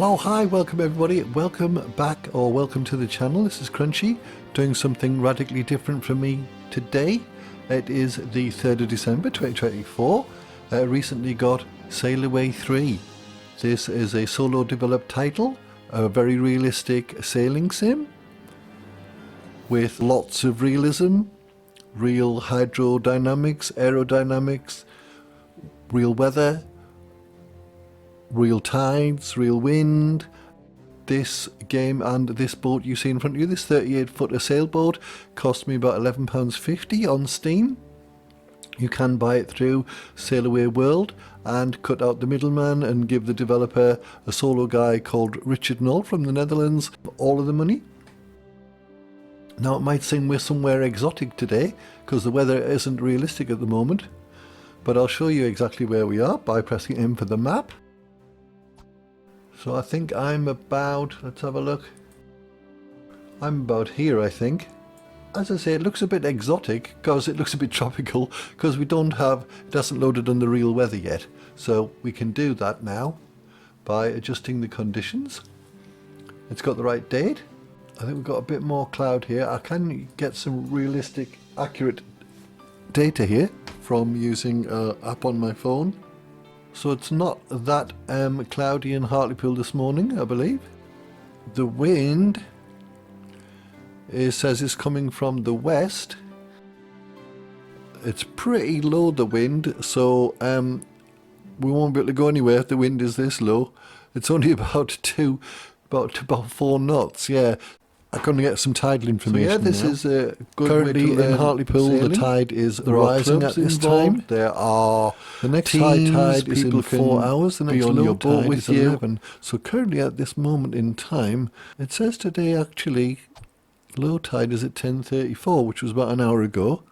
Hello, hi, welcome everybody, welcome back or welcome to the channel. This is Crunchy, doing something radically different from me today. It is the 3rd of December 2024. Recently got SAILAWAY 3. This is a solo developed title, a very realistic sailing sim with lots of realism, real hydrodynamics, aerodynamics, real weather, real tides, real wind. This game and this boat you see in front of you, this 38-footer sailboat, cost me about £11.50 on Steam. You can buy it through SAILAWAY World and cut out the middleman and give the developer, a solo guy called Richard Knoll from the Netherlands, all of the money. Now it might seem we're somewhere exotic today because the weather isn't realistic at the moment, but I'll show you exactly where we are by pressing M for the map. So I think I'm about, let's have a look, I'm about here I think. As I say, it looks a bit exotic because it looks a bit tropical because we don't have, it hasn't loaded on the real weather yet. So we can do that now by adjusting the conditions. It's got the right date. I think we've got a bit more cloud here. I can get some realistic, accurate data here from using an app on my phone. So it's not that cloudy in Hartlepool this morning, I believe. The wind, it says it's coming from the west. It's pretty low, the wind, so we won't be able to go anywhere if the wind is this low. It's only about 4 knots, yeah. I'm going to get some tidal information. So yeah, this is a good currently in Hartlepool. The tide is rising at this time. There are the next high tide is in 4 hours. The next low tide is 11. So currently at this moment in time, it says today actually low tide is at 10:34, which was about an hour ago,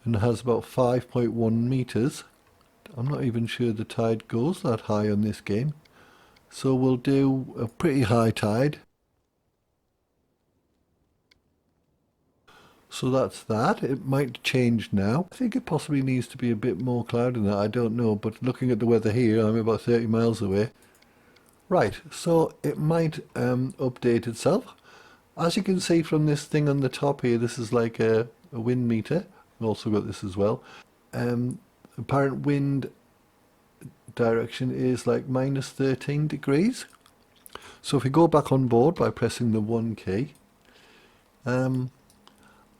and has about 5.1 meters. I'm not even sure the tide goes that high on this game. So we'll do a pretty high tide. So that's that. It might change now. I think it possibly needs to be a bit more cloudy than that. I don't know, but looking at the weather here, I'm about 30 miles away. Right, so it might update itself. As you can see from this thing on the top here, this is like a wind meter. We've also got this as well. Apparent wind direction is like minus 13 degrees. So if we go back on board by pressing the 1 key,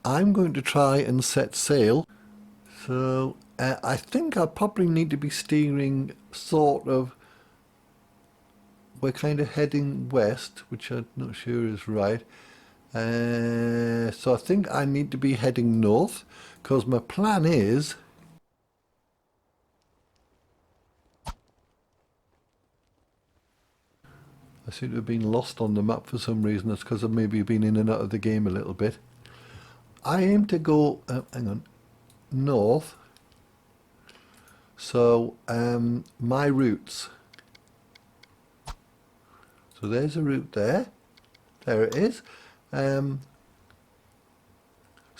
I'm going to try and set sail. So I think I probably need to be steering sort of, we're kind of heading west, which I'm not sure is right. So I think I need to be heading north because my plan is I seem to have been lost on the map for some reason. That's because I've maybe been in and out of the game a little bit. I aim to go, north. So my routes. So there's a route there. There it is. So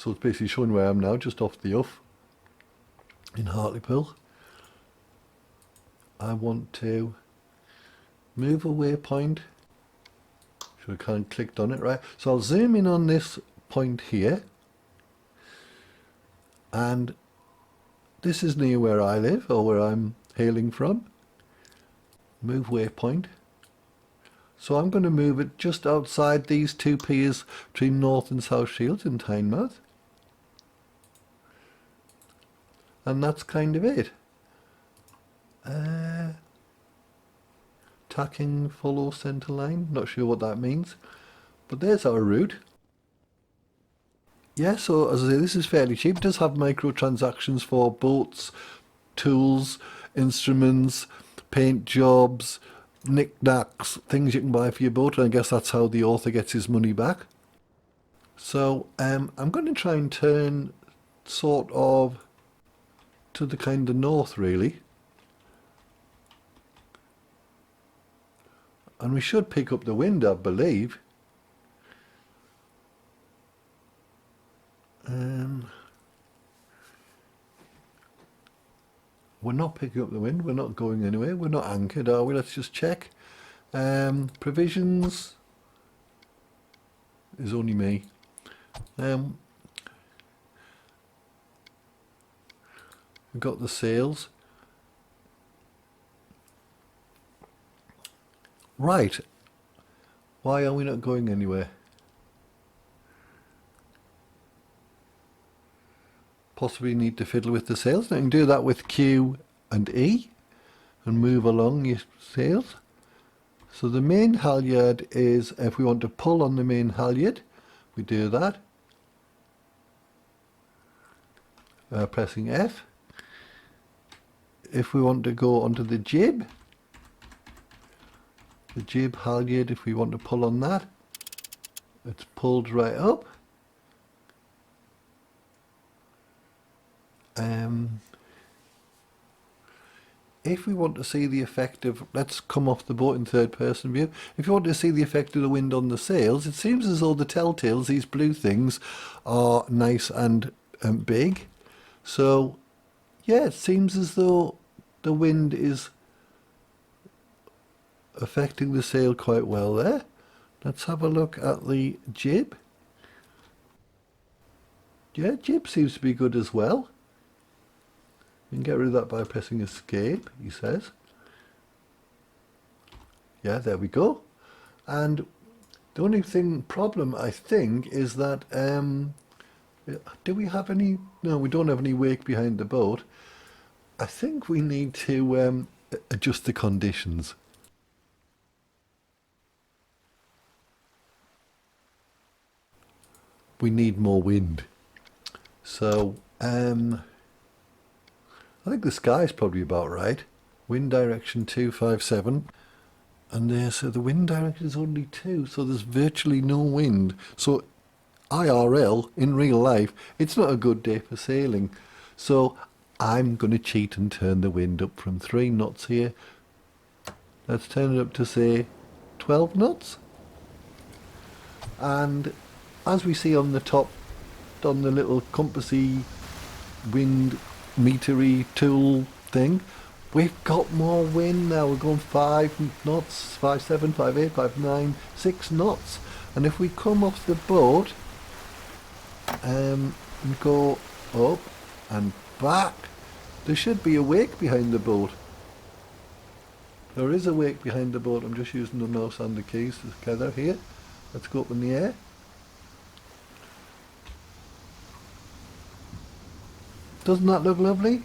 it's basically showing where I am now, just off the Uff in Hartlepool. I want to move a waypoint. Should have kind of clicked on it, right? So I'll zoom in on this point here. And this is near where I live, or where I'm hailing from. Move waypoint. So I'm going to move it just outside these 2 piers between North and South Shields in Tyne. And that's kind of it. Tacking follow centre line. Not sure what that means. But there's our route. Yeah, so as I say, this is fairly cheap. It does have microtransactions for boats, tools, instruments, paint jobs, knickknacks, things you can buy for your boat, and I guess that's how the author gets his money back. So I'm going to try and turn sort of to the kind of north really. And we should pick up the wind, I believe. We're not picking up the wind, we're not going anywhere, we're not anchored, are we? Let's just check. Provisions is only me. We've got the sails. Right. Why are we not going anywhere? Possibly need to fiddle with the sails. Now you can do that with Q and E and move along your sails. So the main halyard is, if we want to pull on the main halyard, we do that. Pressing F. If we want to go onto the jib halyard, if we want to pull on that, it's pulled right up. If we want to see the effect of, let's come off the boat in third person view. If you want to see the effect of the wind on the sails, it seems as though the telltales, these blue things, are nice and big. So yeah, it seems as though the wind is affecting the sail quite well there. Let's have a look at the jib. Yeah, jib seems to be good as well. You can get rid of that by pressing escape, he says. Yeah, there we go. And the only problem I think is that, do we have any? No, we don't have any wake behind the boat. I think we need to adjust the conditions. We need more wind. So, I think the sky is probably about right. Wind direction 257. And there, so the wind direction is only 2, so there's virtually no wind. So IRL, in real life, it's not a good day for sailing. So I'm going to cheat and turn the wind up from 3 knots here. Let's turn it up to, say, 12 knots. And as we see on the top, on the little compassy wind metery tool thing, we've got more wind now. We're going 5 knots, 5.7, 5.8, 5.9, 6 knots. And if we come off the boat and go up and back, there should be a wake behind the boat. There is a wake behind the boat. I'm just using the mouse and the keys together here. Let's go up in the air. Doesn't that look lovely?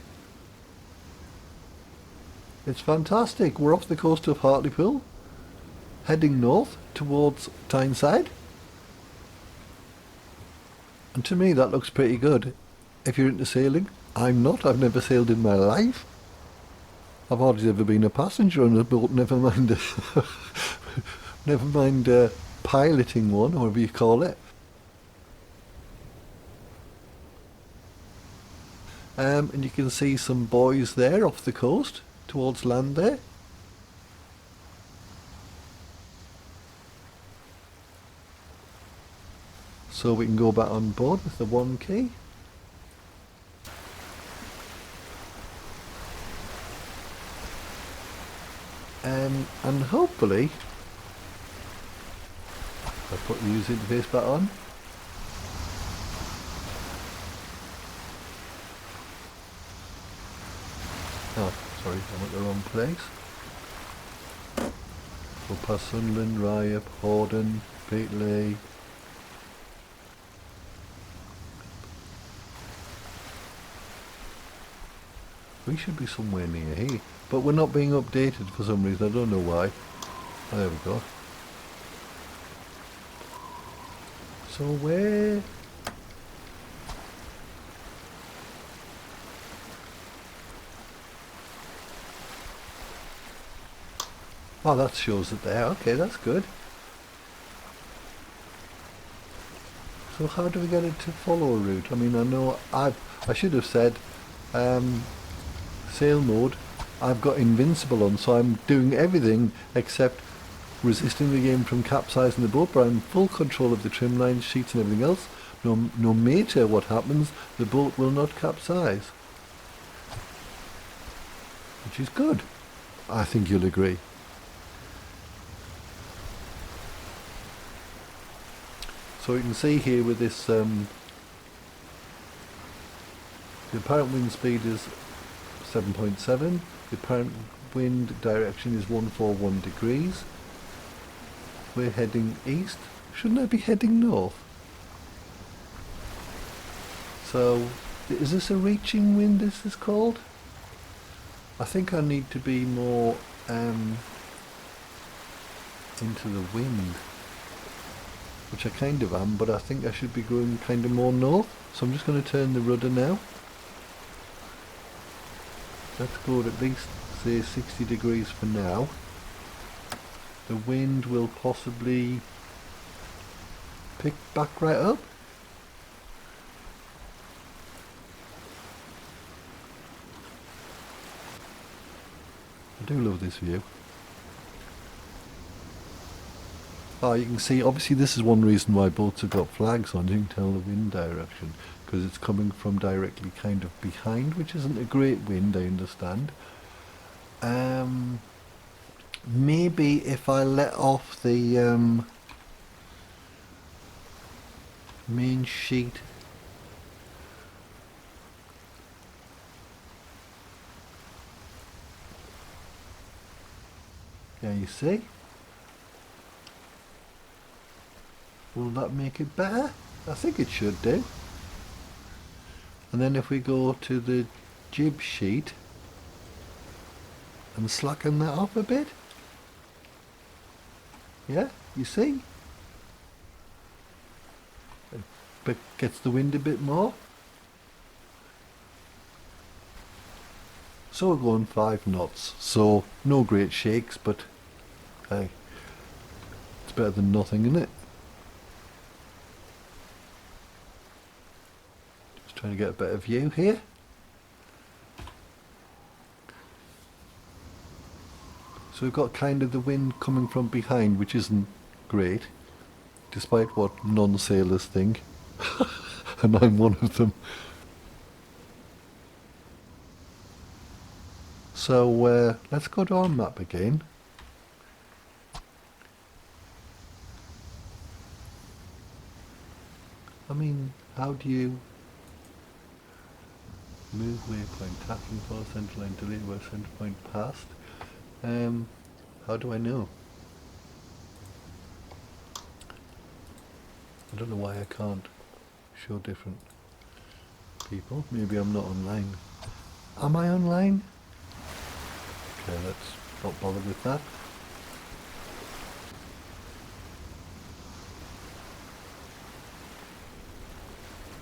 It's fantastic. We're off the coast of Hartlepool, heading north towards Tyne side. And to me that looks pretty good. If you're into sailing, I'm not. I've never sailed in my life. I've hardly ever been a passenger on a boat, never mind piloting one, or whatever you call it. And you can see some buoys there off the coast towards land there. So we can go back on board with the 1 key. And hopefully, I'll put the user interface back on. Oh, sorry, I'm at the wrong place. We'll pass Sunderland, Ryop, Horden, Peatley. We should be somewhere near here, but we're not being updated for some reason. I don't know why. Oh, there we go. So where? Oh, that shows it there. Okay, that's good. So how do we get it to follow a route? I mean, I know I should have said sail mode. I've got invincible on, so I'm doing everything except resisting the game from capsizing the boat, but I'm in full control of the trim lines, sheets and everything else. No matter what happens, the boat will not capsize. Which is good. I think you'll agree. So you can see here with this, the apparent wind speed is 7.7, the apparent wind direction is 141 degrees. We're heading east. Shouldn't I be heading north? So, is this a reaching wind, this is called? I think I need to be more into the wind, which I kind of am, but I think I should be going kind of more north. So I'm just going to turn the rudder now. Let's go at least say 60 degrees for now. The wind will possibly pick back right up. I do love this view. Oh, you can see, obviously this is one reason why boats have got flags on. You can tell the wind direction, because it's coming from directly kind of behind, which isn't a great wind, I understand. Maybe if I let off the main sheet. Yeah, you see? Will that make it better? I think it should do. And then if we go to the jib sheet and slacken that off a bit. Yeah, you see? It gets the wind a bit more. So we're going 5 knots. So no great shakes, but hey, it's better than nothing, isn't it? Just trying to get a better view here. So we've got kind of the wind coming from behind, which isn't great, despite what non-sailors think, and I'm one of them. So let's go to our map again. I mean, how do you move waypoint, tacking for central line, delete where center point passed? How do I know? I don't know why I can't show different people. Maybe I'm not online. Am I online? Okay, let's not bother with that.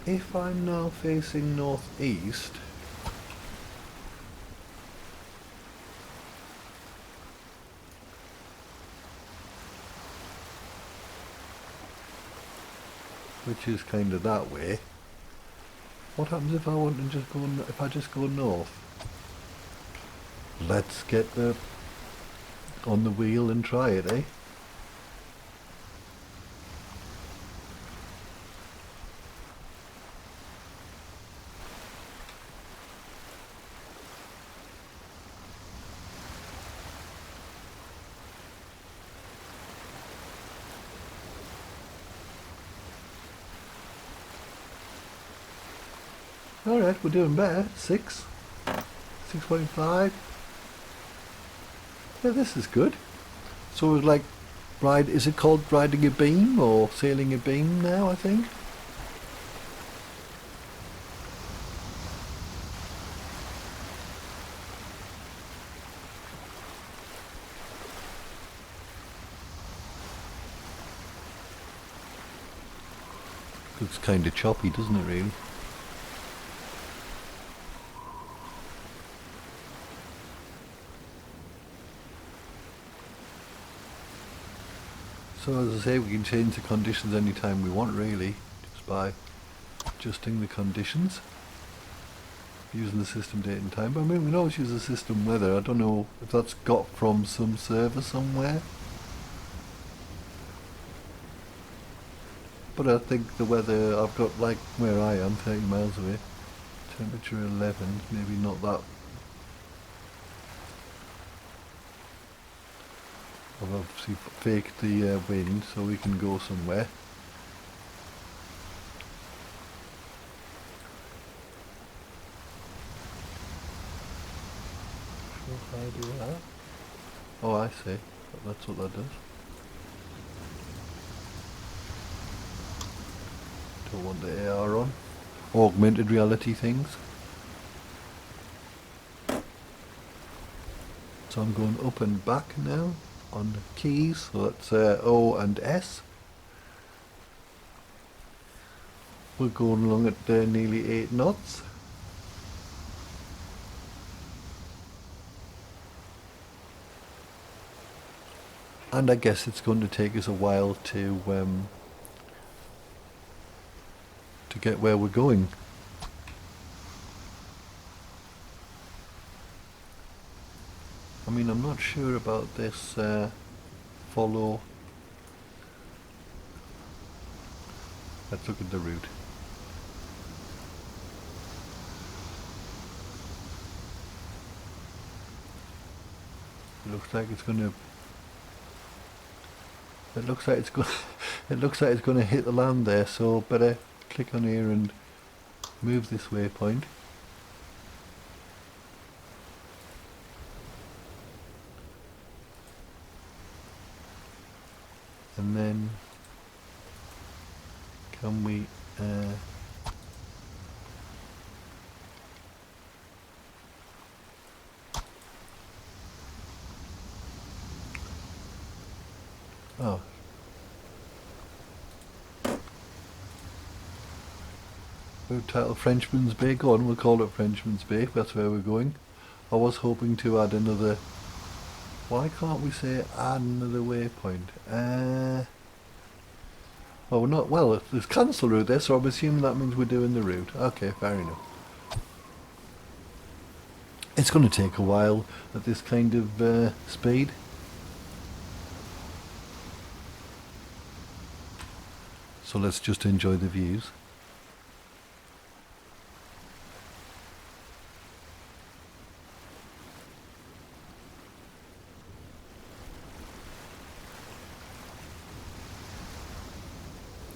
If I'm now facing northeast, which is kind of that way, what happens if I want to just go, if I just go north? Let's get the on the wheel and try it, eh? Alright, we're doing better. 6.5. Yeah, this is good. So it's like is it called riding a beam or sailing a beam now, I think? Looks kind of choppy, doesn't it, really? So as I say, we can change the conditions anytime we want, really, just by adjusting the conditions using the system date and time. But I mean, we can always use the system weather. I don't know if that's got from some server somewhere, but I think the weather I've got, like where I am, 30 miles away, temperature 11, maybe not that. I've obviously faked the wind so we can go somewhere. do that. Oh, I see. That's what that does. Don't want the AR on. Augmented reality things. So I'm going up and back now on the keys. So that's O and S. We're going along at nearly 8 knots. And I guess it's going to take us a while to get where we're going. I mean, I'm not sure about this follow. Let's look at the route. It looks like it's going to. It looks like it's going. It looks like it's going to hit the land there. So better click on here and move this waypoint. And then can we oh, we'll title Frenchman's Bay. Go on, we'll call it Frenchman's Bay if that's where we're going. I was hoping to add another. Why can't we say add another waypoint? Well, we're not. Well, there's cancel route there, so I'm assuming that means we're doing the route. Okay, fair enough. It's going to take a while at this kind of speed. So let's just enjoy the views.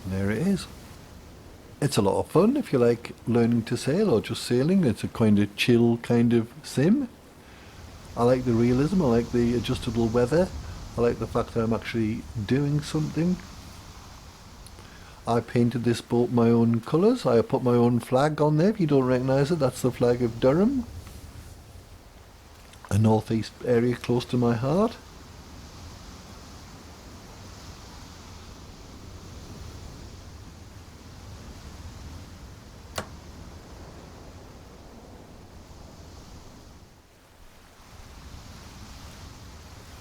There it is. It's a lot of fun if you like learning to sail or just sailing. It's a kind of chill kind of sim. I like the realism, I like the adjustable weather, I like the fact that I'm actually doing something. I painted this boat my own colours. I put my own flag on there. If you don't recognise it, that's the flag of Durham. A northeast area close to my heart.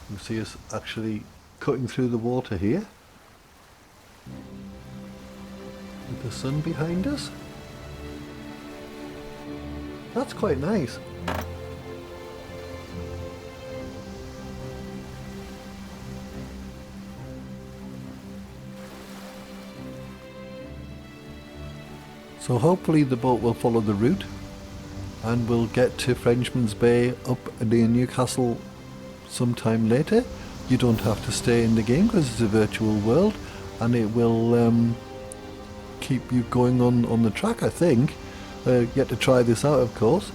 You can see us actually cutting through the water here. With the sun behind us. That's quite nice. So hopefully the boat will follow the route and we'll get to Frenchman's Bay up near Newcastle sometime later. You don't have to stay in the game because it's a virtual world and it will keep you going on the track, I think. Yet to try this out, of course.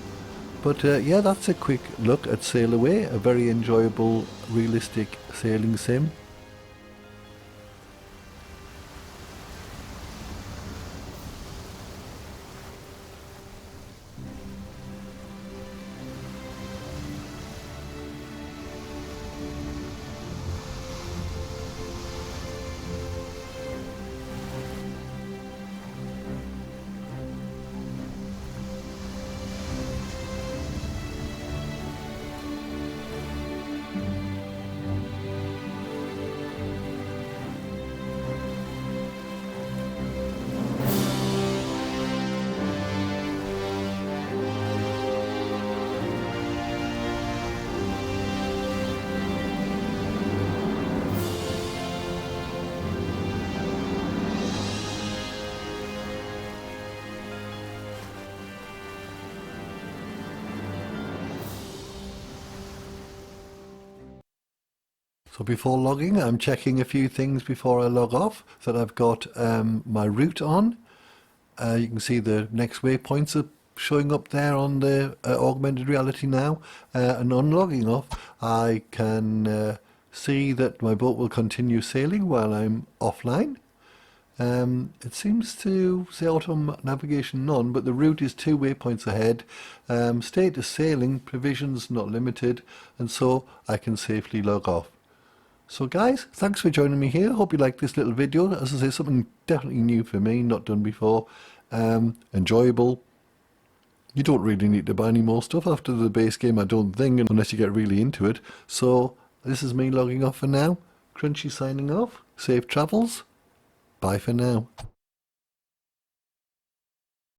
But yeah, that's a quick look at SAILAWAY, a very enjoyable, realistic sailing sim. So before logging, I'm checking a few things before I log off, that I've got my route on. You can see the next waypoints are showing up there on the augmented reality now, and on logging off I can see that my boat will continue sailing while I'm offline. It seems to say auto navigation none, but the route is 2 waypoints ahead. Status sailing, provisions not limited, and so I can safely log off. So guys, thanks for joining me here. Hope you liked this little video. As I say, something definitely new for me, not done before. Enjoyable. You don't really need to buy any more stuff after the base game, I don't think, unless you get really into it. So this is me logging off for now. Crunchy signing off. Safe travels. Bye for now.